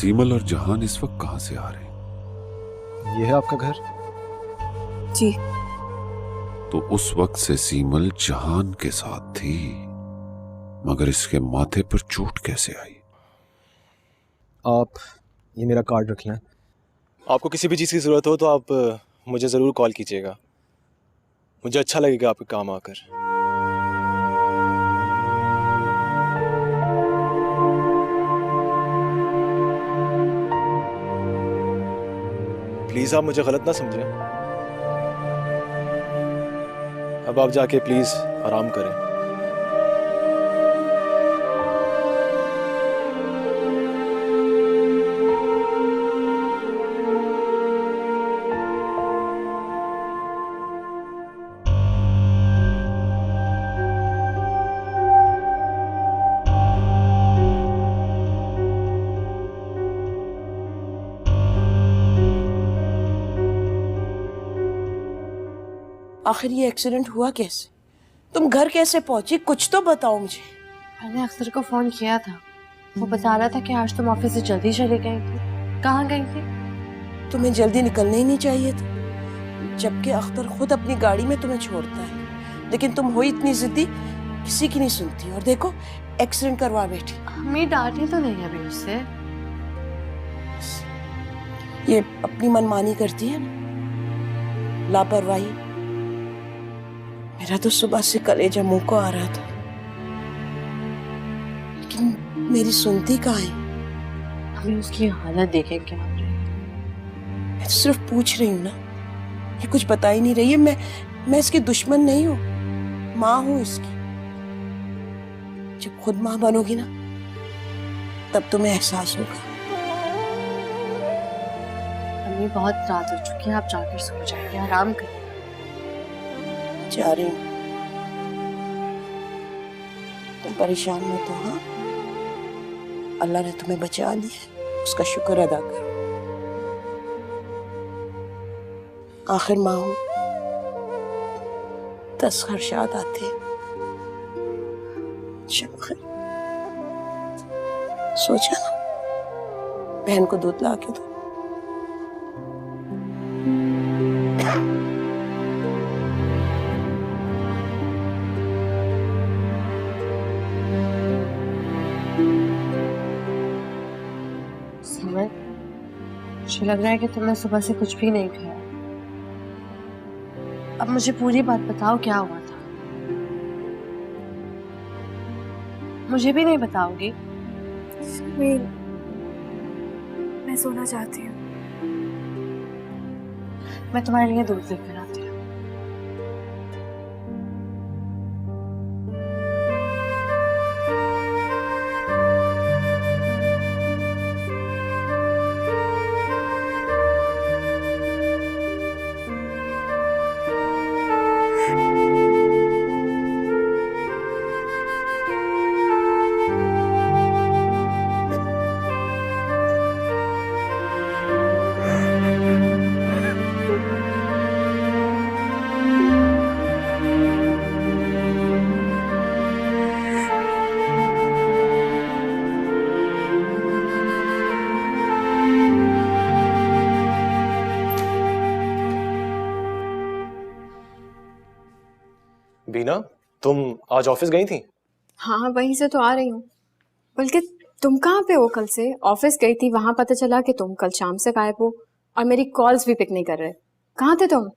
सीमल और जहान इस वक्त कहां से आ रहे हैं? ये है आपका घर? जी। तो उस वक्त से सीमल जहान के साथ थी, मगर इसके माथे पर चोट कैसे आई? आप ये मेरा कार्ड रख लें। आपको किसी भी चीज़ की ज़रूरत हो तो आप मुझे ज़रूर कॉल कीजिएगा। मुझे अच्छा लगेगा आपके काम आकर। प्लीज़ आप मुझे गलत ना समझें। अब आप जाके प्लीज़ आराम करें। आखिर ये एक्सीडेंट हुआ कैसे? तुम घर कैसे पहुंची? कुछ तो बताओ मुझे। मैंने अख्तर को फोन किया था, वो बता रहा था कि आज तुम ऑफिस से जल्दी चली गई थी। कहाँ गई थी? तुम्हें जल्दी निकलना ही नहीं चाहिए था, जबकि अख्तर खुद अपनी गाड़ी में तुम्हें छोड़ता है, लेकिन तुम हो इतनी जिद्दी, किसी की नहीं सुनती, और देखो एक्सीडेंट करवा बैठी। हमें डांटी तो नहीं अभी उससे। ये अपनी मनमानी करती है ना, लापरवाही। मेरा तो सुबह से कलेजा मुंह को आ रहा था, लेकिन मेरी सुनती कहाँ है? हमें उसकी हालत देखे क्या हो रही है। मैं तो सिर्फ पूछ रही हूँ ना, ये कुछ बता ही नहीं रही है। मैं इसकी दुश्मन नहीं हूँ, माँ हूँ इसकी। जब खुद माँ बनोगी ना, तब तुम्हें एहसास होगा। हमें बहुत रात हो चुकी है, आप जाकर सो जाइए, आराम करिए। जा रही हूँ, तुम परेशान मत हो। हाँ, अल्लाह ने तुम्हें बचा लिया, उसका शुक्र अदा करो। आखिर माँ हूं, 10 खर्चात आते हैं। शब खैर, सोचा ना, बहन को दूध ला के दो। मुझे लग रहा है कि तुमने सुबह से कुछ भी नहीं खाया। अब मुझे पूरी बात बताओ, क्या हुआ था? मुझे भी नहीं बताओगी? मैं सोना चाहती हूँ। मैं तुम्हारे लिए दूध लेकर आती हूँ। बीना, तुम आज ऑफिस गई थी? हाँ, वहीं से तो आ रही हूँ। बल्कि तुम कहाँ पे हो? कल से ऑफिस गई थी, वहां पता चला कि तुम कल शाम से गायब हो और मेरी कॉल्स भी पिक नहीं कर रहे। कहाँ थे तुम?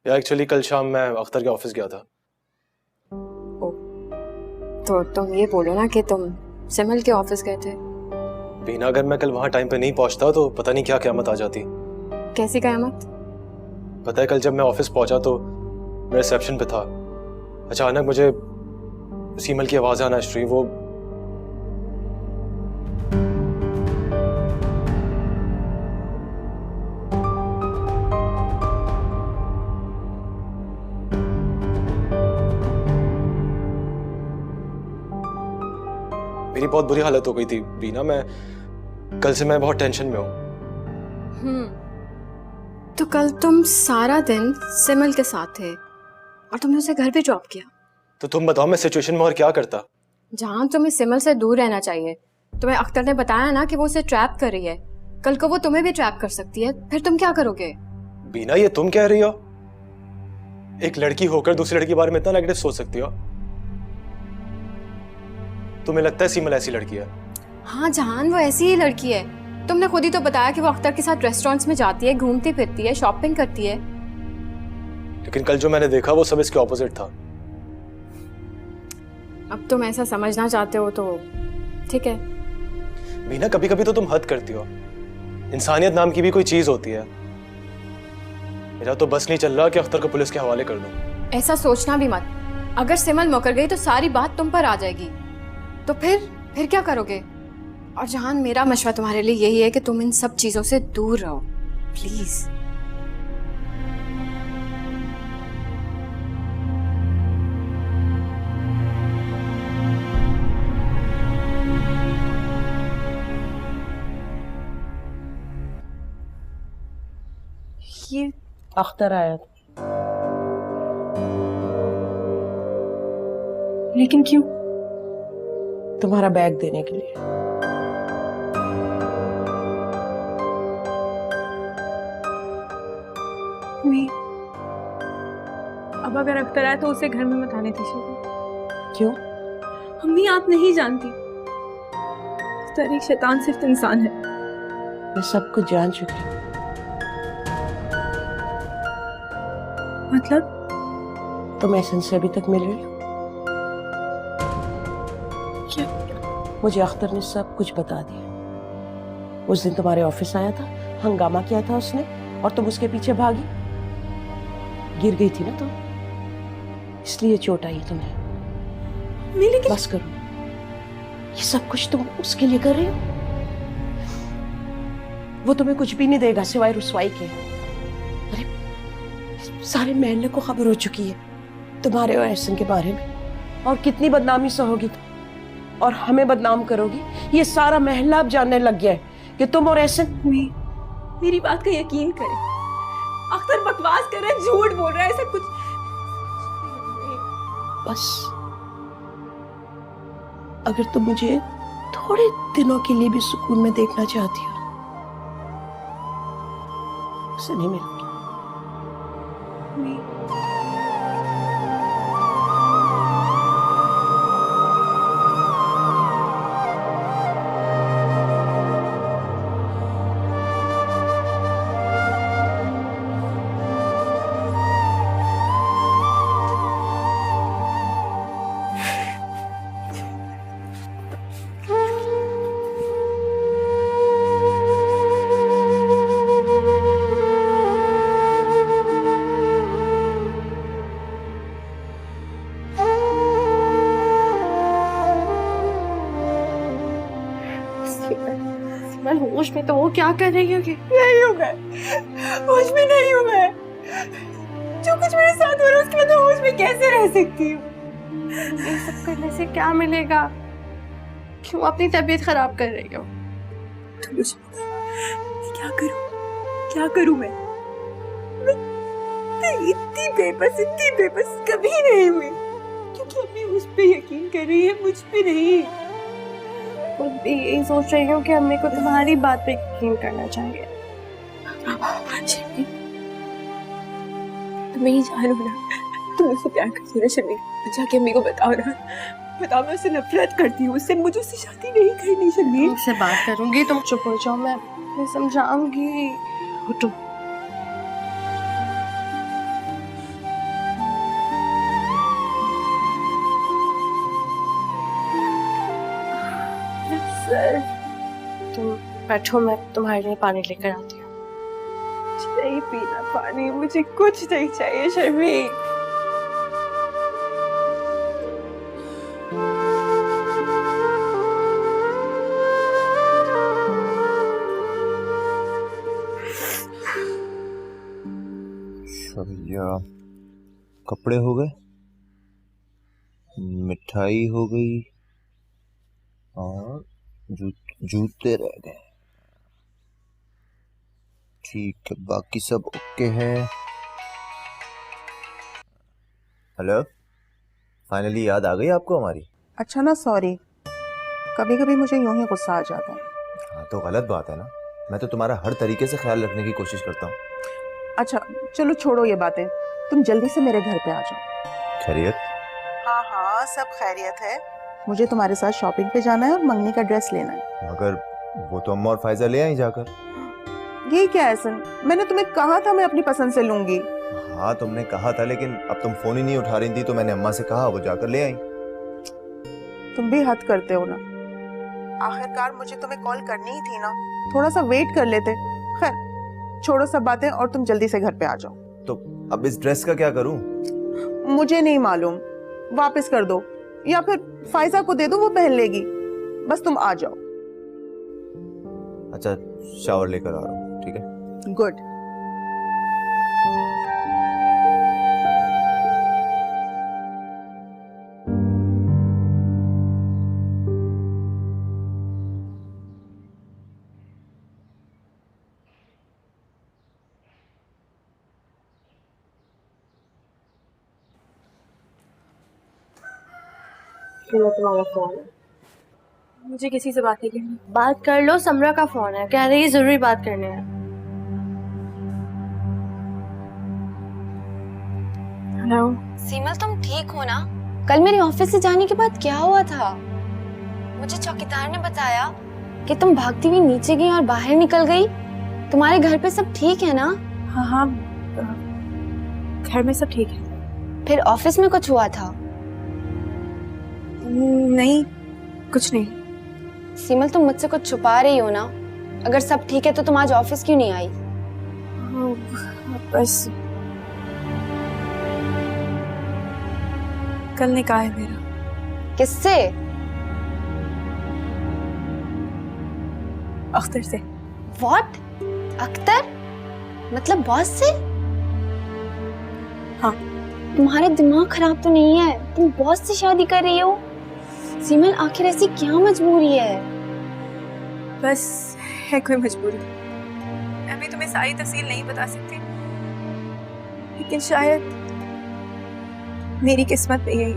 यार एक्चुअली कल शाम मैं अख्तर के ऑफिस गया था। ओ, तो तुम ये बोलो ना कि तुम सिमल के ऑफिस गए थे। बीना, अगर मैं कल वहां टाइम पे नहीं पहुंचता तो पता नहीं क्या क़यामत आ जाती। कैसी कयामत? पता है, कल जब मैं ऑफिस पहुंचा तो मैं रिसेप्शन पे था, अचानक मुझे सीमल की आवाज आना शुरू हुई। वो मेरी बहुत बुरी हालत हो गई थी बीना। कल से मैं बहुत टेंशन में हूँ। तो कल तुम सारा दिन सिमल के साथ थे और तुमने उसे घर भी ड्रॉप किया। तो तुम बताओ मैं सिचुएशन में और क्या करता। जहां तुम्हें सिमल से दूर रहना चाहिए। तुम्हें अख्तर ने बताया ना कि वो उसे ट्रैप कर रही है, कल को वो तुम्हें भी ट्रैप कर सकती है, फिर तुम क्या करोगे? बीना, ये तुम कह रही हो? एक लड़की होकर दूसरी लड़की के बारे में इतना नेगेटिव सोच सकती हो? तुम्हें लगता है सीमल ऐसी लड़की है? हाँ जहान, वो ऐसी ही लड़की है। तुमने खुद ही तो बताया कि वो अख्तर के साथ रेस्टोरेंट्स में जाती है, घूमती फिरती है, शॉपिंग करती है। लेकिन कल जो मैंने देखा वो सब इसके ऑपोजिट था। अब तुम ऐसा समझना चाहते हो तो ठीक है। बीना, कभी कभी तो तुम हद करती हो। इंसानियत नाम की भी कोई चीज होती है। मेरा तो बस नहीं चल रहा कि अख्तर को पुलिस के हवाले कर दूं। ऐसा सोचना भी मत। अगर सिमल मुकर गई तो सारी बात तुम पर आ जाएगी, तो फिर क्या करोगे? और जहान, मेरा मशवरा तुम्हारे लिए यही है कि तुम इन सब चीजों से दूर रहो, प्लीज। ये अख्तर आया था। लेकिन क्यों? तुम्हारा बैग देने के लिए। नहीं, अब अगर अख्तर आए तो उसे घर में मत आने दीजिएगा। क्यों? अम्मी, आप नहीं जानती, अख्तर एक शैतान सिर्फ इंसान है। मैं सब कुछ जान चुकी हूँ। मतलब? तुम एहसन से अभी तक मिल रही हो? क्या? मुझे अख्तर ने सब कुछ बता दिया। उस दिन तुम्हारे ऑफिस आया था, हंगामा किया था उसने, और तुम उसके पीछे भागी। गिर गई थी ना तुम, इसलिए चोट आई तुम्हें। नहीं, लेकिन बस करो, ये सब कुछ तुम उसके लिए कर रही हो। वो तुम्हें कुछ भी नहीं देगा सिवाय रुसवाई के। अरे सारे महल्ले को खबर हो चुकी है तुम्हारे और एहसन के बारे में, और कितनी बदनामी सहोगी तुम, और हमें बदनाम करोगी। ये सारा महल्ला अब जानने लग गया है कि तुम और एहसन। मेरी बात का यकीन करें, अख्तर बकवास कर रहा है, झूठ बोल रहा है, ऐसा कुछ। बस अगर तुम मुझे थोड़े दिनों के लिए भी सुकून में देखना चाहती हो, उसे नहीं मिलोगी। मैं होश में तो वो क्या कर रही होगी? नहीं हूँ मैं, होश में नहीं हूँ मैं। जो कुछ मेरे साथ हो रहा है उसके बाद मैं होश में कैसे रह सकती हूँ? ये सब करने से क्या मिलेगा? क्यों अपनी तबीयत खराब कर रही हो? तुम मुझे बताओ, मैं क्या करूँ मैं इतनी बेबस कभी नहीं हुई, क्योंकि अम्मी उस पे यकीन कर रही है, मुझ पे नहीं। खुद भी यही सोच रही हूँ कि अम्मी को तुम्हारी बात पे यकीन करना चाहिए। तुम ही जानो ना, तुम मुझसे प्यार करती हो ना शर्मी। जाके अम्मी को बताओ ना, बताओ मैं उससे नफरत करती हूँ, उससे मुझे उससे शादी नहीं करनी शर्मी। मुझसे बात करूंगी, तुम चुप हो जाओ, मैं समझाऊंगी। उठो। तुम बैठो, मैं तुम्हारे लिए पानी लेकर आती हूँ। नहीं पीना पानी, मुझे कुछ नहीं चाहिए शर्मी। भैया, कपड़े हो गए, मिठाई हो गई, और जूते रह गए। ठीक है, बाकी सब ओके है। हेलो, फाइनली याद आ गई आपको हमारी? अच्छा ना, सॉरी, कभी कभी मुझे यूं ही गुस्सा आ जाता है। हाँ तो गलत बात है ना, मैं तो तुम्हारा हर तरीके से ख्याल रखने की कोशिश करता हूँ। अच्छा चलो छोड़ो ये बातें, तुम जल्दी से मेरे घर पे आ जाओ। खैरियत? हाँ हाँ सब खैरियत है। मुझे तुम्हारे साथ शॉपिंग पे जाना है और मंगनी का ड्रेस लेना है। मगर वो तो अम्मा और फायजा ले आई जाकर। ये क्या है सन, मैंने तुम्हें कहा था मैं अपनी पसंद से लूंगी। हाँ तुमने कहा था, लेकिन अब तुम फोन ही नहीं उठा रही थी तो मैंने अम्मा से कहा, वो जाकर ले आई। तुम भी हद करते हो ना, आखिरकार मुझे तुम्हें कॉल करनी ही थी ना, थोड़ा सा वेट कर लेते। खैर छोड़ो सब बातें और तुम जल्दी से घर पे आ जाओ। तो अब इस ड्रेस का क्या करूं? मुझे नहीं मालूम, वापस कर दो या फिर फायजा को दे दो, वो पहन लेगी। बस तुम आ जाओ। अच्छा शावर लेकर आ रहा हूँ, ठीक है? गुड। तुम्हारा फोन है, मुझे किसी से बात नहीं करनी। बात कर लो। समरा का फोन है, कह रही है जरूरी बात करनी है। हेलो सीमल, तुम ठीक हो ना? कल मेरे ऑफिस से जाने के बाद क्या हुआ था? मुझे चौकीदार ने बताया कि तुम भागती हुई नीचे गई और बाहर निकल गई। तुम्हारे घर पे सब ठीक है ना? हाँ हाँ घर में सब ठीक है। फिर ऑफिस में कुछ हुआ था? नहीं कुछ नहीं। सीमल, तुम मुझसे कुछ छुपा रही हो ना? अगर सब ठीक है तो तुम आज ऑफिस क्यों नहीं आई? बस कल निकाह है मेरा। किससे? अख्तर से। व्हाट? अख्तर? मतलब बॉस से? हाँ। तुम्हारा दिमाग खराब तो नहीं है? तुम बॉस से शादी कर रही हो? सीमल, आखिर ऐसी क्या मजबूरी है? बस है कोई मजबूरी। अभी तुम्हें सारी तफसील नहीं बता सकती, लेकिन शायद मेरी किस्मत में यही।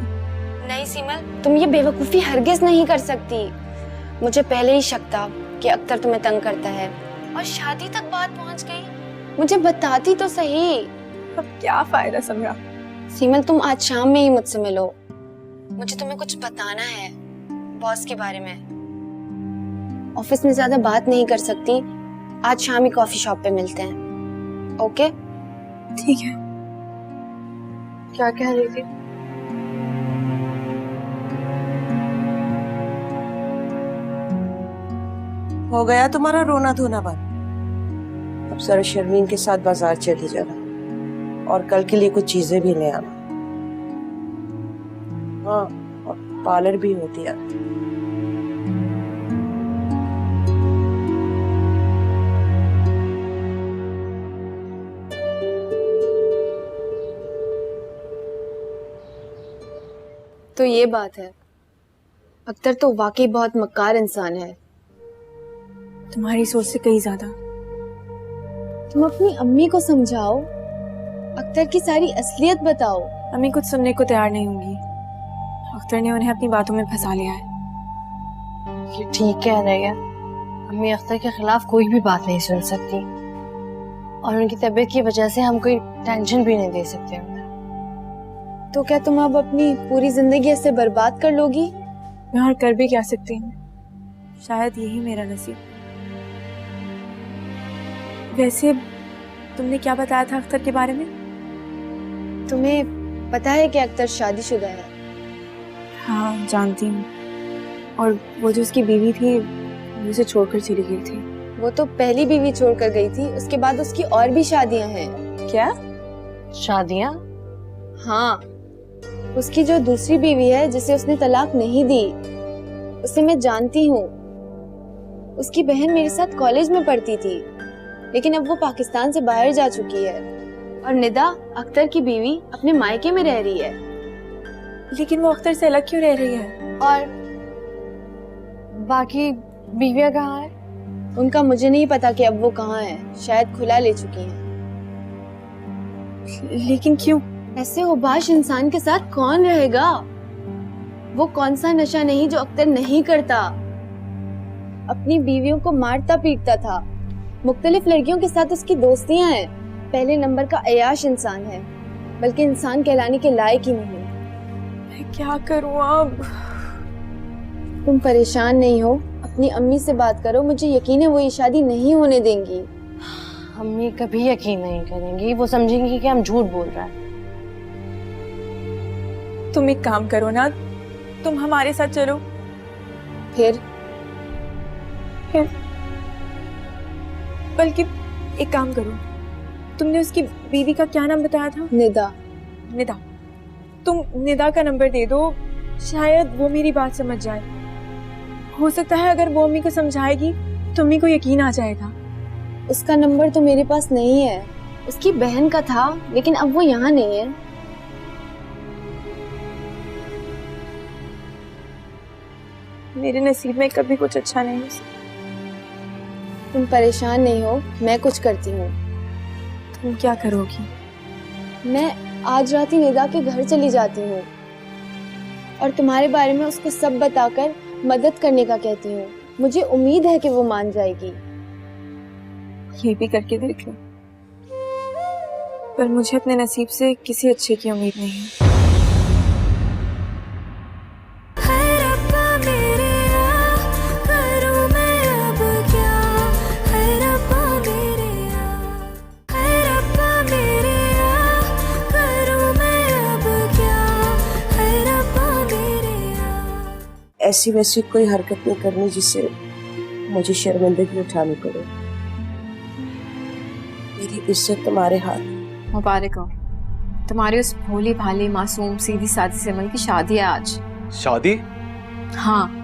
नहीं सीमल, तुम ये बेवकूफी हरगिज नहीं कर सकती। मुझे पहले ही शक था कि अख्तर तुम्हें तंग करता है और शादी तक बात पहुंच गई। मुझे बताती तो सही। अब क्या फायदा समरा। सीमल, तुम आज शाम में ही मुझसे मिलो। मुझे तुम्हें कुछ बताना है बॉस के बारे में। ऑफिस में ज्यादा बात नहीं कर सकती। आज शाम ही कॉफी शॉप पे मिलते हैं, ओके? ठीक है। क्या कह रही थी? हो गया तुम्हारा रोना धोना बंद? अब जरा शर्मीन के साथ बाजार चली जाना और कल के लिए कुछ चीजें भी ले आना। हाँ, और पार्लर भी होती है। तो ये बात है, अख्तर तो वाकई बहुत मक्कार इंसान है। तुम्हारी सोच से कहीं ज्यादा। तुम अपनी अम्मी को समझाओ, अख्तर की सारी असलियत बताओ। अम्मी कुछ सुनने को तैयार नहीं होंगी। अख्तर ने उन्हें अपनी बातों में फंसा लिया है। ये ठीक कह रही है। अम्मी अख्तर के खिलाफ कोई भी बात नहीं सुन सकती और उनकी तबीयत की वजह से हम कोई टेंशन भी नहीं दे सकते उन्हें। तो क्या तुम अब अपनी पूरी जिंदगी ऐसे बर्बाद कर लोगी? मैं और कर भी क्या सकती हूँ, शायद यही मेरा नसीब। वैसे तुमने क्या बताया था अख्तर के बारे में? तुम्हें पता है कि अख्तर शादीशुदा है? हाँ जानती हूँ। और वो जो उसकी बीवी थी वो उसे छोड़कर चली गई थी। वो तो पहली बीवी छोड़कर गई थी, उसके बाद उसकी और भी शादियां हैं। क्या शादियाँ? हाँ, उसकी जो दूसरी बीवी है जिसे उसने तलाक नहीं दी, उसे मैं जानती हूँ। उसकी बहन मेरे साथ कॉलेज में पढ़ती थी, लेकिन अब वो पाकिस्तान से बाहर जा चुकी है। और निदा, अख्तर की बीवी, अपने मायके में रह रही है। लेकिन वो अख्तर से अलग क्यों रह रही है? और बाकी बीवियाँ कहाँ है? उनका मुझे नहीं पता कि अब वो कहाँ है, शायद खुला ले चुकी हैं। लेकिन क्यों? ऐसे उबाश इंसान के साथ कौन रहेगा? वो कौन सा नशा नहीं जो अख्तर नहीं करता। अपनी बीवियों को मारता पीटता था, मुख्तलिफ लड़कियों के साथ उसकी दोस्तियां हैं। पहले नंबर का अयाश इंसान है, बल्कि इंसान कहलाने के लायक ही नहीं। मैं क्या करूं अब? तुम परेशान नहीं हो, अपनी अम्मी से बात करो। मुझे यकीन है वो ये शादी नहीं होने देंगी। अम्मी कभी यकीन नहीं करेंगी, वो समझेंगी कि हम झूठ बोल रहे हैं। तुम एक काम करो ना, तुम हमारे साथ चलो। फिर बल्कि एक काम करो, तुमने उसकी बीवी का क्या नाम बताया था? निदा। निदा। तुम निदा का नंबर दे दो, शायद वो मेरी बात समझ जाए। हो सकता है अगर वो अम्मी को समझाएगी तो अम्मी को यकीन आ जाएगा। उसका नंबर तो मेरे पास नहीं है, उसकी बहन का था, लेकिन अब वो यहाँ नहीं है। मेरे नसीब में कभी कुछ अच्छा नहीं हो सकता। तुम परेशान नहीं हो, मैं कुछ करती हूँ। तुम क्या करोगी? मैं आज रात ही निदा के घर चली जाती हूँ और तुम्हारे बारे में उसको सब बताकर मदद करने का कहती हूँ। मुझे उम्मीद है कि वो मान जाएगी। ये भी करके देख लो, पर मुझे अपने नसीब से किसी अच्छे की उम्मीद नहीं है। ऐसी वैसी कोई हरकत नहीं करनी जिससे मुझे शर्मिंदगी उठानी पड़े। मेरी इज्जत तुम्हारे हाथ। मुबारक हो, तुम्हारी उस भोली भाली मासूम सीधी सादी सिमल की शादी है आज। शादी? हाँ,